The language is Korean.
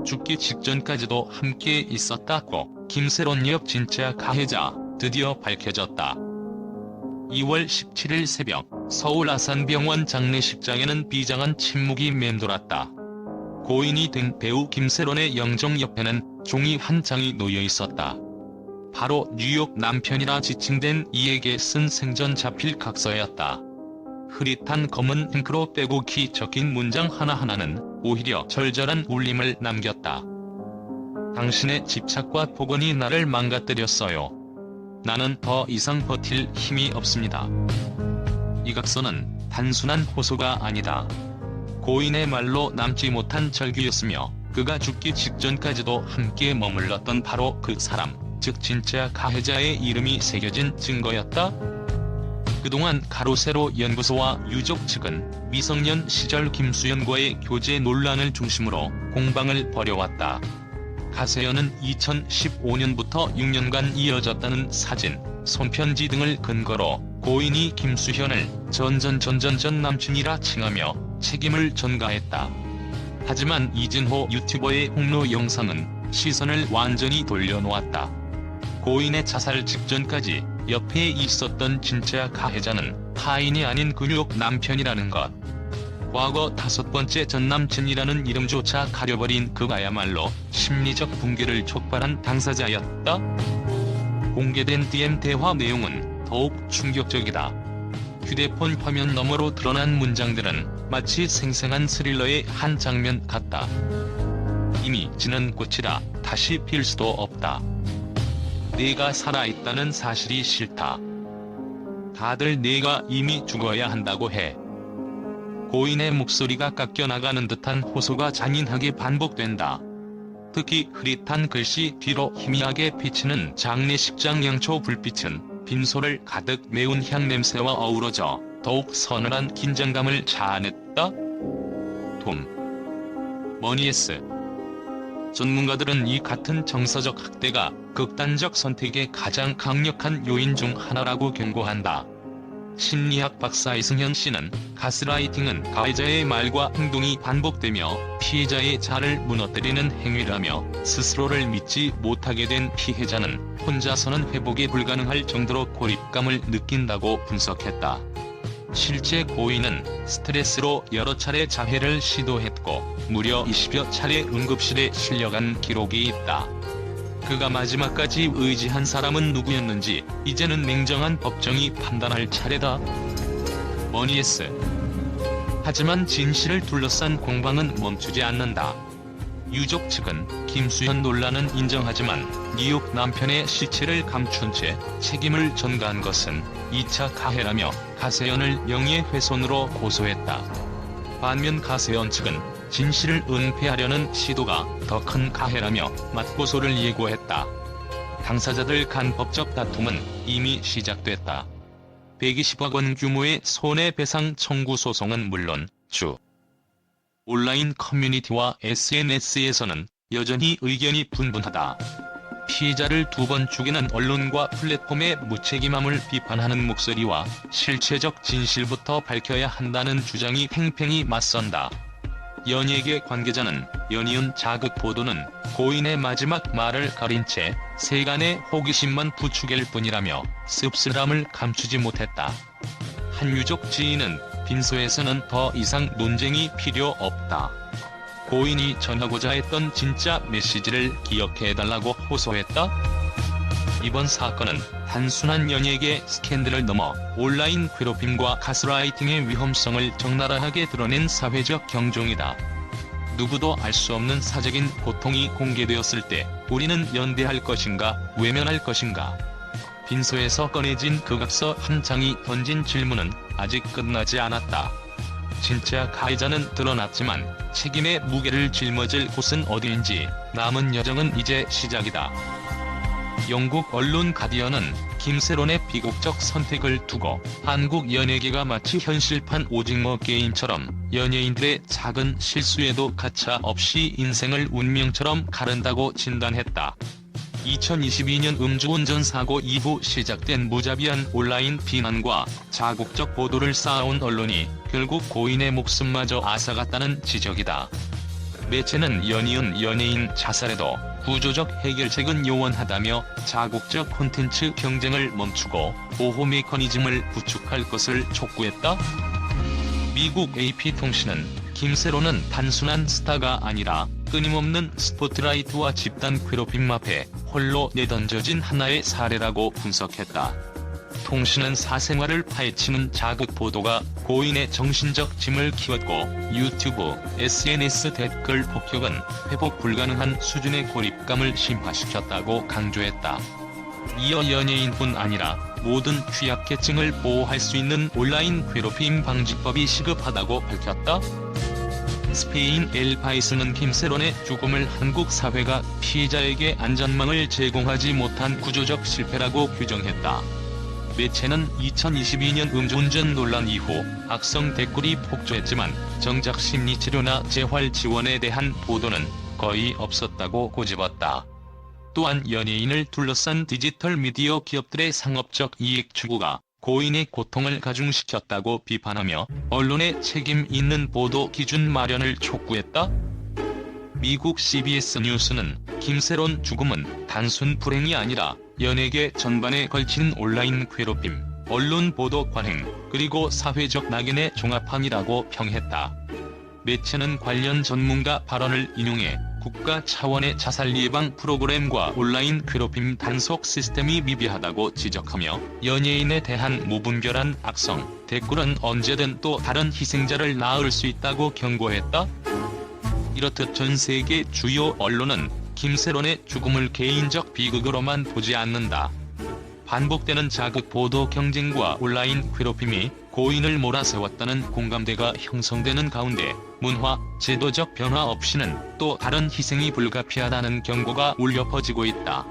죽기 직전까지도 함께 있었다고 김세론 역 진짜 가해자 드디어 밝혀졌다. 2월 17일 새벽 서울 아산병원 장례식장에는 비장한 침묵이 맴돌았다. 고인이 된 배우 김세론의 영정 옆에는 종이 한 장이 놓여 있었다. 바로 뉴욕 남편이라 지칭된 이에게 쓴 생전 자필 각서였다. 흐릿한 검은 잉크로 빼곡히 적힌 문장 하나하나는 오히려 절절한 울림을 남겼다. 당신의 집착과 폭언이 나를 망가뜨렸어요. 나는 더 이상 버틸 힘이 없습니다. 이 각서는 단순한 호소가 아니다. 고인의 말로 남지 못한 절규였으며 그가 죽기 직전까지도 함께 머물렀던 바로 그 사람, 즉 진짜 가해자의 이름이 새겨진 증거였다. 그동안 가로세로 연구소와 유족 측은 미성년 시절 김수현과의 교제 논란을 중심으로 공방을 벌여왔다. 가세현은 2015년부터 6년간 이어졌다는 사진, 손편지 등을 근거로 고인이 김수현을 전 남친이라 칭하며 책임을 전가했다. 하지만 이진호 유튜버의 폭로 영상은 시선을 완전히 돌려놓았다. 고인의 자살 직전까지 옆에 있었던 진짜 가해자는 타인이 아닌 근육 남편이라는 것. 과거 5번째 전남친이라는 이름조차 가려버린 그가야말로 심리적 붕괴를 촉발한 당사자였다. 공개된 DM 대화 내용은 더욱 충격적이다. 휴대폰 화면 너머로 드러난 문장들은 마치 생생한 스릴러의 한 장면 같다. 이미 지는 꽃이라 다시 필 수도 없다. 내가 살아있다는 사실이 싫다. 다들 내가 이미 죽어야 한다고 해. 고인의 목소리가 깎여나가는 듯한 호소가 잔인하게 반복된다. 특히 흐릿한 글씨 뒤로 희미하게 비치는 장례식장 양초 불빛은 빈소를 가득 메운 향냄새와 어우러져 더욱 서늘한 긴장감을 자아냈다. 머니에스 전문가들은 이 같은 정서적 학대가 극단적 선택의 가장 강력한 요인 중 하나라고 경고한다. 심리학 박사 이승현 씨는 가스라이팅은 가해자의 말과 행동이 반복되며 피해자의 자아를 무너뜨리는 행위라며 스스로를 믿지 못하게 된 피해자는 혼자서는 회복이 불가능할 정도로 고립감을 느낀다고 분석했다. 실제 고인은 스트레스로 여러 차례 자해를 시도했고 무려 20여 차례 응급실에 실려간 기록이 있다. 그가 마지막까지 의지한 사람은 누구였는지 이제는 냉정한 법정이 판단할 차례다. 머니에스. 하지만 진실을 둘러싼 공방은 멈추지 않는다. 유족 측은 김수현 논란은 인정하지만 뉴욕 남편의 시체를 감춘 채 책임을 전가한 것은 2차 가해라며 가세현을 명예훼손으로 고소했다. 반면 가세현 측은 진실을 은폐하려는 시도가 더 큰 가해라며 맞고소를 예고했다. 당사자들 간 법적 다툼은 이미 시작됐다. 120억 원 규모의 손해배상 청구 소송은 물론 온라인 커뮤니티와 SNS에서는 여전히 의견이 분분하다. 피해자를 2번 죽이는 언론과 플랫폼의 무책임함을 비판하는 목소리와 실체적 진실부터 밝혀야 한다는 주장이 팽팽히 맞선다. 연예계 관계자는 연이은 자극 보도는 고인의 마지막 말을 가린 채 세간의 호기심만 부추길 뿐이라며 씁쓸함을 감추지 못했다. 한 유족 지인은 빈소에서는 더 이상 논쟁이 필요 없다. 고인이 전하고자 했던 진짜 메시지를 기억해달라고 호소했다. 이번 사건은 단순한 연예계 스캔들을 넘어 온라인 괴롭힘과 가스라이팅의 위험성을 적나라하게 드러낸 사회적 경종이다. 누구도 알 수 없는 사적인 고통이 공개되었을 때 우리는 연대할 것인가 외면할 것인가. 빈소에서 꺼내진 그 각서 한 장이 던진 질문은 아직 끝나지 않았다. 진짜 가해자는 드러났지만 책임의 무게를 짊어질 곳은 어디인지 남은 여정은 이제 시작이다. 영국 언론 가디언은 김세론의 비극적 선택을 두고 한국 연예계가 마치 현실판 오징어 게임처럼 연예인들의 작은 실수에도 가차 없이 인생을 운명처럼 가른다고 진단했다. 2022년 음주운전 사고 이후 시작된 무자비한 온라인 비난과 자국적 보도를 쌓아온 언론이 결국 고인의 목숨마저 앗아갔다는 지적이다. 매체는 연이은 연예인 자살에도 구조적 해결책은 요원하다며 자국적 콘텐츠 경쟁을 멈추고 보호 메커니즘을 구축할 것을 촉구했다. 미국 AP통신은 김세론은 단순한 스타가 아니라 끊임없는 스포트라이트와 집단 괴롭힘 앞에 홀로 내던져진 하나의 사례라고 분석했다. 통신은 사생활을 파헤치는 자극 보도가 고인의 정신적 짐을 키웠고 유튜브, SNS 댓글 폭격은 회복 불가능한 수준의 고립감을 심화시켰다고 강조했다. 이어 연예인뿐 아니라 모든 취약계층을 보호할 수 있는 온라인 괴롭힘 방지법이 시급하다고 밝혔다. 스페인 엘 파이스는 김세론의 죽음을 한국 사회가 피해자에게 안전망을 제공하지 못한 구조적 실패라고 규정했다. 매체는 2022년 음주운전 논란 이후 악성 댓글이 폭주했지만 정작 심리치료나 재활 지원에 대한 보도는 거의 없었다고 꼬집었다. 또한 연예인을 둘러싼 디지털 미디어 기업들의 상업적 이익 추구가 고인의 고통을 가중시켰다고 비판하며 언론의 책임 있는 보도 기준 마련을 촉구했다. 미국 CBS 뉴스는 김세론 죽음은 단순 불행이 아니라 연예계 전반에 걸친 온라인 괴롭힘, 언론 보도 관행, 그리고 사회적 낙인의 종합판이라고 평했다. 매체는 관련 전문가 발언을 인용해 국가 차원의 자살 예방 프로그램과 온라인 괴롭힘 단속 시스템이 미비하다고 지적하며 연예인에 대한 무분별한 악성 댓글은 언제든 또 다른 희생자를 낳을 수 있다고 경고했다. 이렇듯 전 세계 주요 언론은 김세론의 죽음을 개인적 비극으로만 보지 않는다. 반복되는 자극 보도 경쟁과 온라인 괴롭힘이 고인을 몰아세웠다는 공감대가 형성되는 가운데 문화, 제도적 변화 없이는 또 다른 희생이 불가피하다는 경고가 울려 퍼지고 있다.